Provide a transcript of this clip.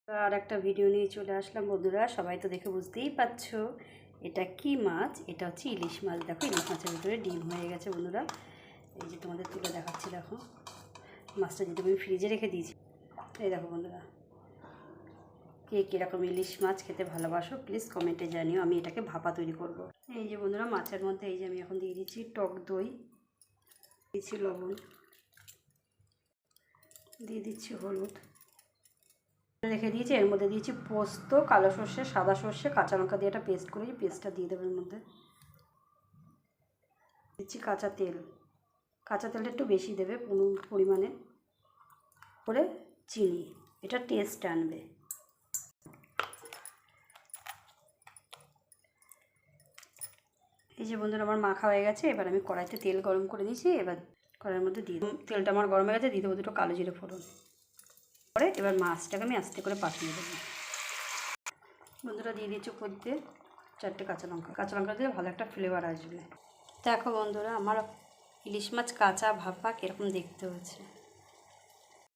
আর একটা ভিডিও নিয়ে চলে আসলাম বন্ধুরা। সবাই তো দেখে বুঝতেই পারছো এটা কি মাছ। এটা হচ্ছে ইলিশ মাছ। দেখো ইলিশ মাছের ভিতরে ডিম হয়ে গেছে বন্ধুরা। এই যে তোমাদের তুলে দেখাচ্ছি। দেখো মাছটা যেটা আমি ফ্রিজে রেখে দিয়েছি। এই দেখো বন্ধুরা, কে কীরকম ইলিশ মাছ খেতে ভালোবাসো প্লিজ কমেন্টে জানিও। আমি এটাকে ভাপা তৈরি করব। এই যে বন্ধুরা, মাছের মধ্যে এই যে আমি এখন দিয়ে দিচ্ছি টক দই, দিচ্ছি লবণ, দিয়ে দিচ্ছি হলুদ, রেখে দিয়েছি। এর মধ্যে দিয়েছি পোস্ত, কালো সর্ষে, সাদা সর্ষে, কাঁচা লঙ্কা দিয়ে একটা পেস্ট করেছি। পেস্টটা দিয়ে দেবো এর মধ্যে। দিচ্ছি কাঁচা তেল। কাঁচা তেলটা একটু বেশি দেবে পরিমাণে করে। চিনি, এটা টেস্ট আনবে। এই যে বন্ধুরা, আমার মাখা হয়ে গেছে। এবার আমি কড়াইতে তেল গরম করে দিয়েছি। এবার কড়াইয়ের মধ্যে দিয়ে তেলটা আমার গরম হয়ে গেছে। দিয়ে দেবো দুটো কালো জিরে ফোড়ন। পরে এবার মাছটাকে আমি আস্তে করে পাঠিয়ে দেবো। বন্ধুরা দিয়ে দিচ্ছি উপর দিয়ে 4টে কাঁচা লঙ্কা। কাঁচা লঙ্কা দিলে ভালো একটা ফ্লেভার আসবে। দেখো বন্ধুরা, আমার ইলিশ মাছ কাঁচা ভাপা কীরকম দেখতে হচ্ছে।